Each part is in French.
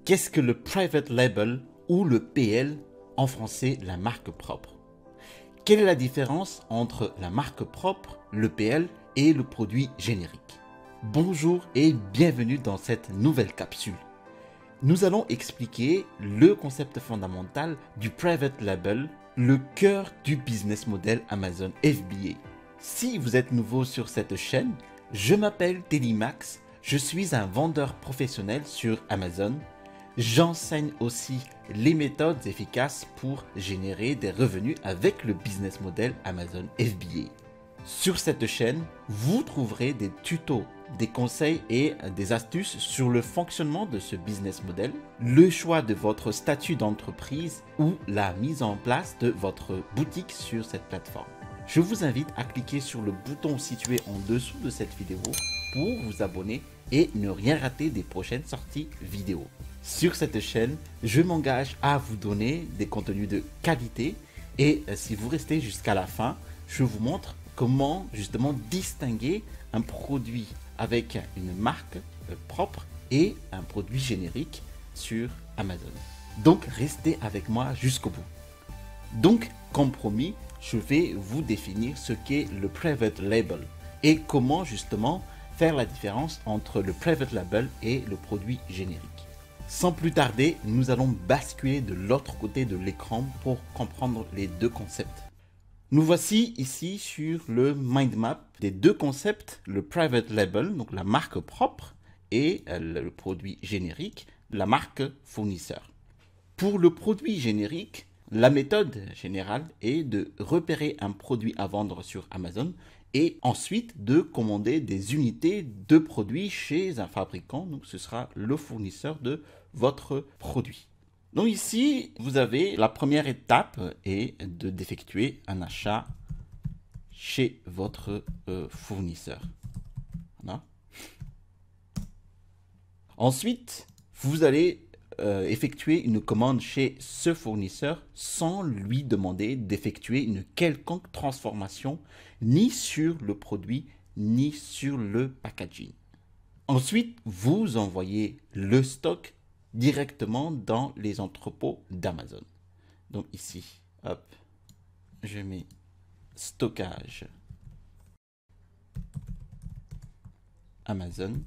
Qu'est-ce que le private label ou le PL, en français la marque propre? Quelle est la différence entre la marque propre, le PL et le produit générique? Bonjour et bienvenue dans cette nouvelle capsule. Nous allons expliquer le concept fondamental du private label, le cœur du business model Amazon FBA. Si vous êtes nouveau sur cette chaîne, je m'appelle Télimax, je suis un vendeur professionnel sur Amazon. J'enseigne aussi les méthodes efficaces pour générer des revenus avec le business model Amazon FBA. Sur cette chaîne, vous trouverez des tutos, des conseils et des astuces sur le fonctionnement de ce business model, le choix de votre statut d'entreprise ou la mise en place de votre boutique sur cette plateforme. Je vous invite à cliquer sur le bouton situé en dessous de cette vidéo pour vous abonner et ne rien rater des prochaines sorties vidéo. Sur cette chaîne, je m'engage à vous donner des contenus de qualité et si vous restez jusqu'à la fin, je vous montre comment justement distinguer un produit avec une marque propre et un produit générique sur Amazon. Donc restez avec moi jusqu'au bout. Donc comme promis, je vais vous définir ce qu'est le private label et comment justement faire la différence entre le private label et le produit générique. Sans plus tarder, nous allons basculer de l'autre côté de l'écran pour comprendre les deux concepts. Nous voici ici sur le mind map des deux concepts, le private label, donc la marque propre, et le produit générique, la marque fournisseur. Pour le produit générique, la méthode générale est de repérer un produit à vendre sur Amazon et ensuite de commander des unités de produits chez un fabricant. Donc ce sera le fournisseur de votre produit. Donc ici, vous avez la première étape est d'effectuer un achat chez votre fournisseur. Voilà. Ensuite, vous allez effectuer une commande chez ce fournisseur sans lui demander d'effectuer une quelconque transformation ni sur le produit ni sur le packaging. Ensuite, vous envoyez le stock directement dans les entrepôts d'Amazon. Donc ici, hop, je mets stockage Amazon.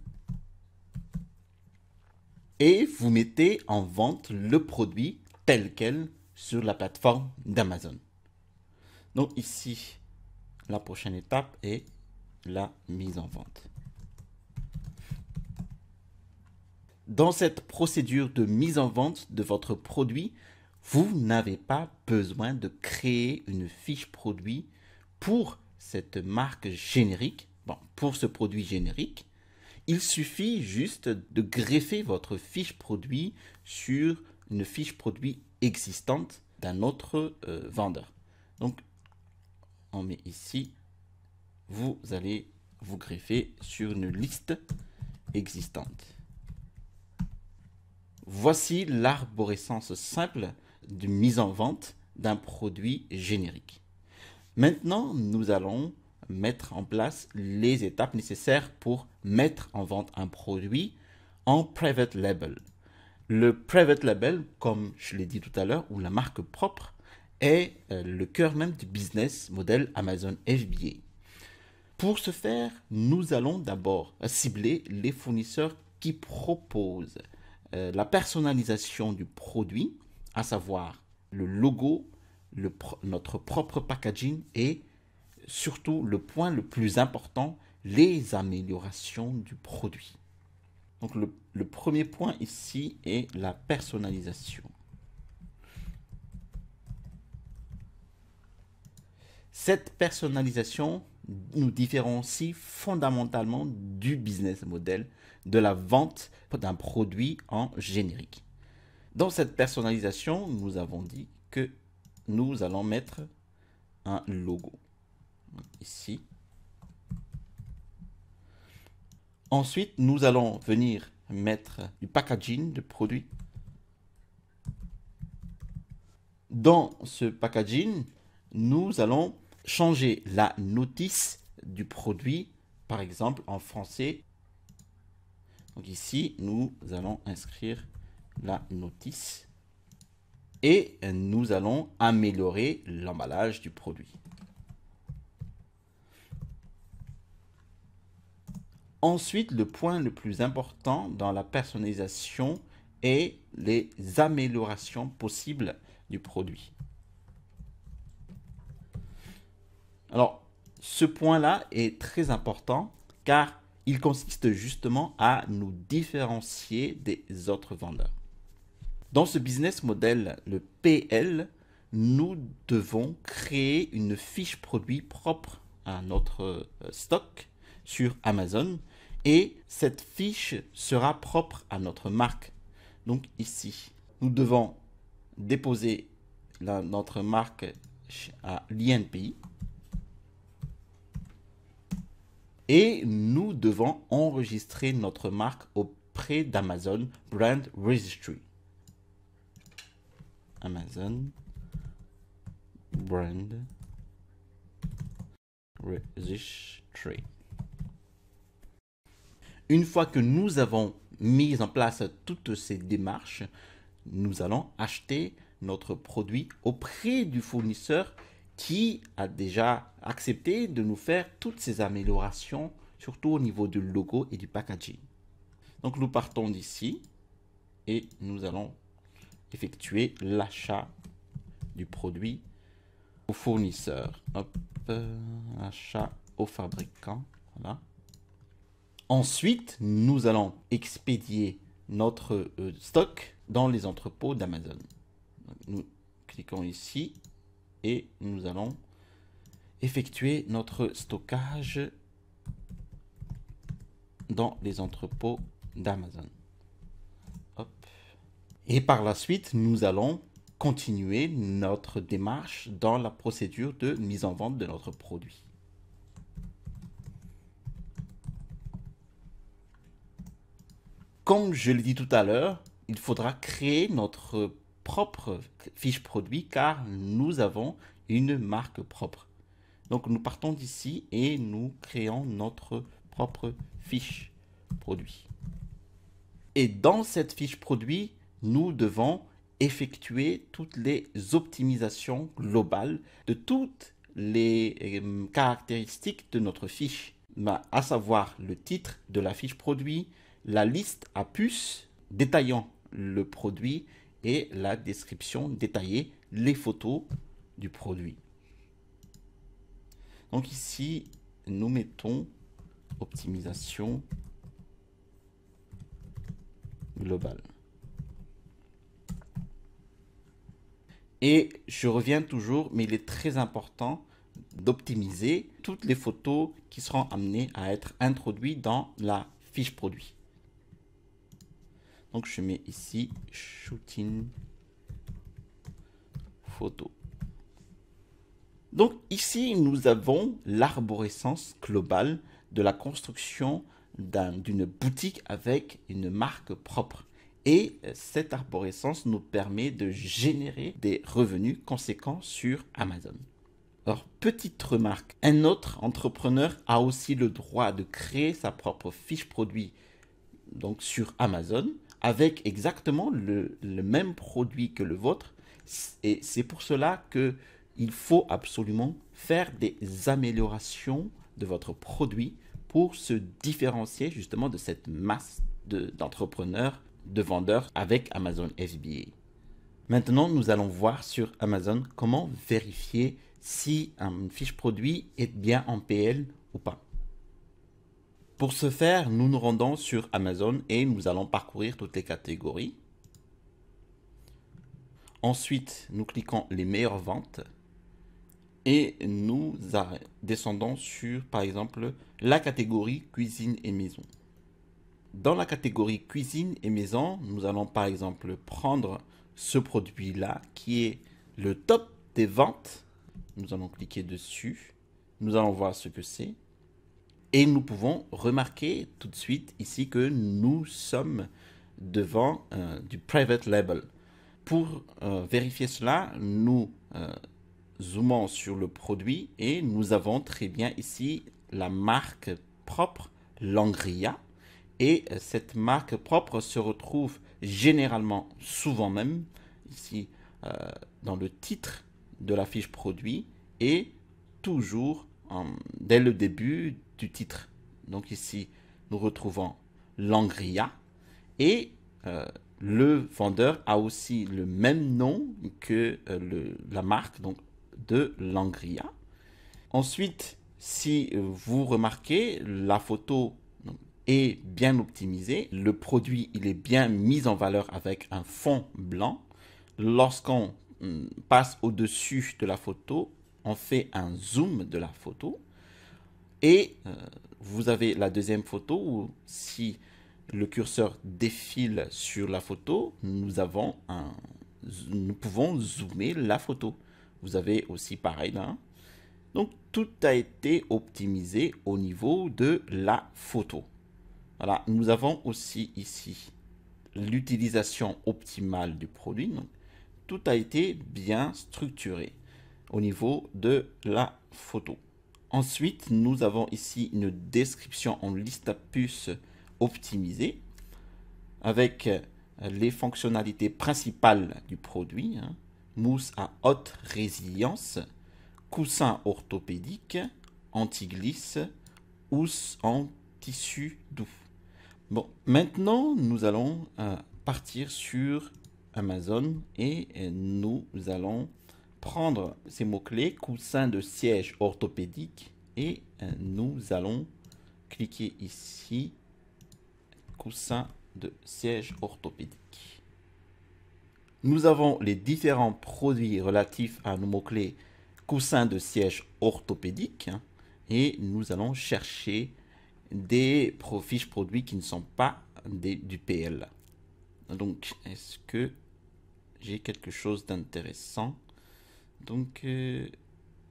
Et vous mettez en vente le produit tel quel sur la plateforme d'Amazon. Donc ici, la prochaine étape est la mise en vente. Dans cette procédure de mise en vente de votre produit, vous n'avez pas besoin de créer une fiche produit pour cette marque générique, pour ce produit générique. Il suffit juste de greffer votre fiche produit sur une fiche produit existante d'un autre vendeur. Donc, on met ici, vous allez vous greffer sur une liste existante. Voici l'arborescence simple de mise en vente d'un produit générique. Maintenant, nous allons mettre en place les étapes nécessaires pour mettre en vente un produit en private label. Le private label, comme je l'ai dit tout à l'heure, ou la marque propre, est le cœur même du business model Amazon FBA. Pour ce faire, nous allons d'abord cibler les fournisseurs qui proposent la personnalisation du produit, à savoir le logo, notre propre packaging et surtout le point le plus important, les améliorations du produit. Donc le premier point ici est la personnalisation. Cette personnalisation nous différencie fondamentalement du business model de la vente d'un produit en générique. Dans cette personnalisation, nous avons dit que nous allons mettre un logo. Ici. Ensuite, nous allons venir mettre du packaging de produit. Dans ce packaging, nous allons changer la notice du produit, par exemple en français. Donc ici, nous allons inscrire la notice et nous allons améliorer l'emballage du produit. Ensuite, le point le plus important dans la personnalisation est les améliorations possibles du produit. Alors, ce point-là est très important car il consiste justement à nous différencier des autres vendeurs. Dans ce business model, le PL, nous devons créer une fiche produit propre à notre stock sur Amazon et cette fiche sera propre à notre marque. Donc ici, nous devons déposer notre marque à l'INPI et nous devons enregistrer notre marque auprès d'Amazon Brand Registry. Amazon Brand Registry. Une fois que nous avons mis en place toutes ces démarches, nous allons acheter notre produit auprès du fournisseur qui a déjà accepté de nous faire toutes ces améliorations, surtout au niveau du logo et du packaging. Donc nous partons d'ici et nous allons effectuer l'achat du produit au fournisseur. Hop, achat au fabricant. Voilà. Ensuite, nous allons expédier notre stock dans les entrepôts d'Amazon. Nous cliquons ici et nous allons effectuer notre stockage dans les entrepôts d'Amazon. Et par la suite, nous allons continuer notre démarche dans la procédure de mise en vente de notre produit. Comme je l'ai dit tout à l'heure, il faudra créer notre propre fiche produit car nous avons une marque propre. Donc nous partons d'ici et nous créons notre propre fiche produit. Et dans cette fiche produit, nous devons effectuer toutes les optimisations globales de toutes les caractéristiques de notre fiche, à savoir le titre de la fiche produit, la liste à puces détaillant le produit et la description détaillée, les photos du produit. Donc ici, nous mettons optimisation globale. Et je reviens toujours, mais il est très important d'optimiser toutes les photos qui seront amenées à être introduites dans la fiche produit. Donc je mets ici shooting photo. Donc ici, nous avons l'arborescence globale de la construction d'une boutique avec une marque propre. Et cette arborescence nous permet de générer des revenus conséquents sur Amazon. Alors, petite remarque, un autre entrepreneur a aussi le droit de créer sa propre fiche produit donc sur Amazon avec exactement le même produit que le vôtre. Et c'est pour cela qu'il faut absolument faire des améliorations de votre produit pour se différencier justement de cette masse d'entrepreneurs, de vendeurs avec Amazon FBA. Maintenant, nous allons voir sur Amazon comment vérifier si une fiche produit est bien en PL ou pas. Pour ce faire, nous nous rendons sur Amazon et nous allons parcourir toutes les catégories. Ensuite, nous cliquons les meilleures ventes et nous descendons sur, par exemple, la catégorie cuisine et maison. Dans la catégorie cuisine et maison, nous allons par exemple prendre ce produit-là qui est le top des ventes. Nous allons cliquer dessus. Nous allons voir ce que c'est. Et nous pouvons remarquer tout de suite ici que nous sommes devant du private label. Pour vérifier cela, nous zoomons sur le produit et nous avons très bien ici la marque propre Langria. Et cette marque propre se retrouve généralement, souvent même, ici dans le titre de la fiche produit et toujours dès le début du titre. Donc ici, nous retrouvons Langria et le vendeur a aussi le même nom que la marque donc, de Langria. Ensuite, si vous remarquez, la photo est bien optimisée. Le produit, il est bien mis en valeur avec un fond blanc. Lorsqu'on passe au-dessus de la photo, on fait un zoom de la photo. Et vous avez la deuxième photo où si le curseur défile sur la photo, nous pouvons zoomer la photo. Vous avez aussi pareil là. Donc tout a été optimisé au niveau de la photo. Voilà, nous avons aussi ici l'utilisation optimale du produit. Donc, tout a été bien structuré au niveau de la photo. Ensuite, nous avons ici une description en liste à puces optimisée avec les fonctionnalités principales du produit. Mousse à haute résilience, coussin orthopédique, anti-glisse, housse en tissu doux. Bon, maintenant, nous allons partir sur Amazon et nous allons prendre ces mots-clés, coussin de siège orthopédique, et nous allons cliquer ici, coussin de siège orthopédique. Nous avons les différents produits relatifs à nos mots-clés coussin de siège orthopédique et nous allons chercher des fiches produits qui ne sont pas du PL. Donc, est-ce que j'ai quelque chose d'intéressant? Donc,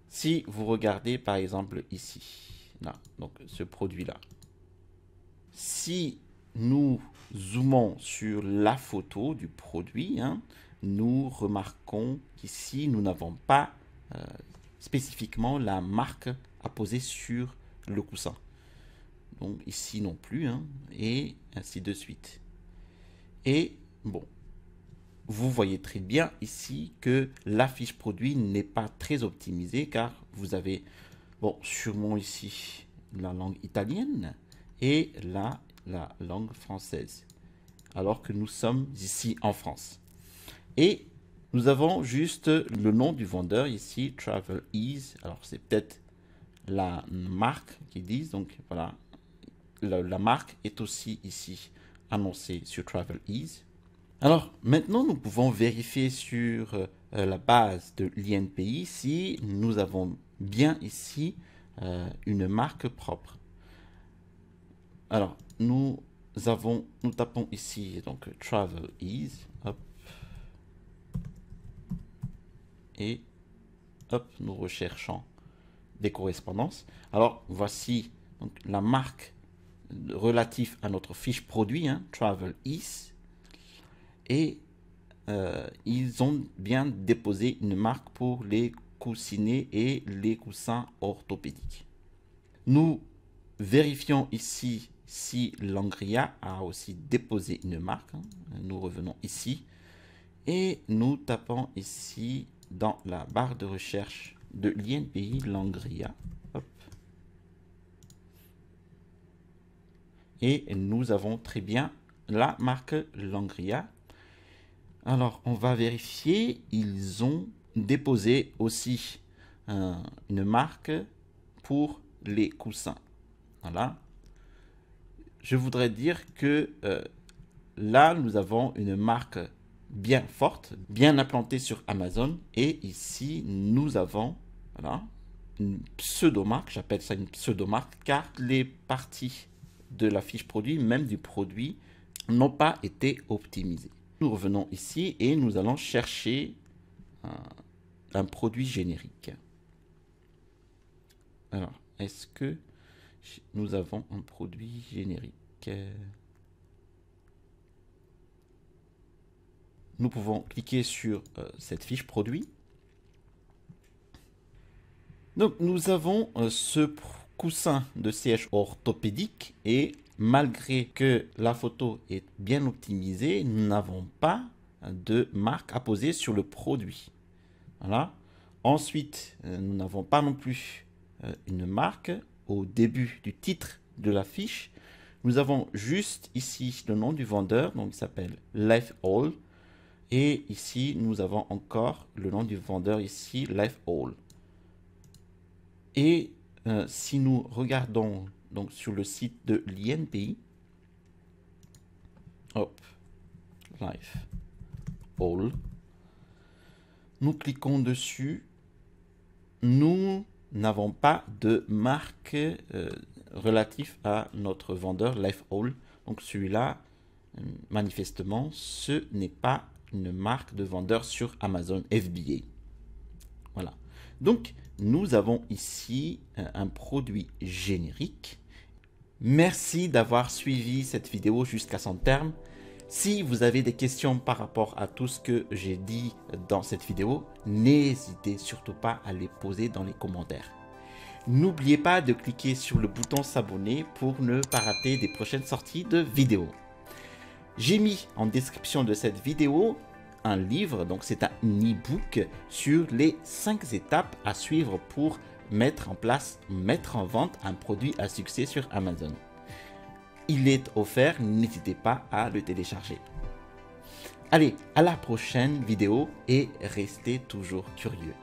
si vous regardez par exemple ici, là, donc ce produit-là, si nous zoomons sur la photo du produit, nous remarquons qu'ici, nous n'avons pas spécifiquement la marque à poser sur le coussin. Donc ici non plus, et ainsi de suite. Et bon, vous voyez très bien ici que la fiche produit n'est pas très optimisée car vous avez, bon, sûrement ici la langue italienne et là la langue française, alors que nous sommes ici en France. Et nous avons juste le nom du vendeur ici, Travel Ease. Alors c'est peut-être la marque qu'ils disent, donc voilà. La marque est aussi ici annoncée sur Travel Ease. Alors maintenant, nous pouvons vérifier sur la base de l'INPI si nous avons bien ici une marque propre. Alors nous tapons ici donc Travel Ease, hop, et hop, nous recherchons des correspondances. Alors voici donc la marque relatif à notre fiche produit, Travel Ease, et ils ont bien déposé une marque pour les coussinets et les coussins orthopédiques. Nous vérifions ici si Langria a aussi déposé une marque. Nous revenons ici et nous tapons ici dans la barre de recherche de l'INPI Langria. Hop. Et nous avons très bien la marque Langria. Alors, on va vérifier. Ils ont déposé aussi une marque pour les coussins. Voilà. Je voudrais dire que là, nous avons une marque bien forte, bien implantée sur Amazon. Et ici, nous avons voilà, une pseudo-marque. J'appelle ça une pseudo-marque car les parties de la fiche produit, même du produit, n'ont pas été optimisées. Nous revenons ici et nous allons chercher un produit générique. Alors, est-ce que nous avons un produit générique? Nous pouvons cliquer sur cette fiche produit. Donc, nous avons ce coussin de siège orthopédique et malgré que la photo est bien optimisée, nous n'avons pas de marque apposée sur le produit. Voilà. Ensuite, nous n'avons pas non plus une marque au début du titre de la fiche. Nous avons juste ici le nom du vendeur, donc il s'appelle Life All. Et ici, nous avons encore le nom du vendeur ici, Life All. Et si nous regardons donc sur le site de l'INPI, hop, Life All, nous cliquons dessus, nous n'avons pas de marque relative à notre vendeur Life All. Donc celui-là, manifestement, ce n'est pas une marque de vendeur sur Amazon FBA. Voilà. Donc, nous avons ici un produit générique. Merci d'avoir suivi cette vidéo jusqu'à son terme. Si vous avez des questions par rapport à tout ce que j'ai dit dans cette vidéo, n'hésitez surtout pas à les poser dans les commentaires. N'oubliez pas de cliquer sur le bouton s'abonner pour ne pas rater des prochaines sorties de vidéos. J'ai mis en description de cette vidéo un livre, donc c'est un e-book sur les 5 étapes à suivre pour mettre en vente un produit à succès sur Amazon. Il est offert, n'hésitez pas à le télécharger. Allez, à la prochaine vidéo et restez toujours curieux.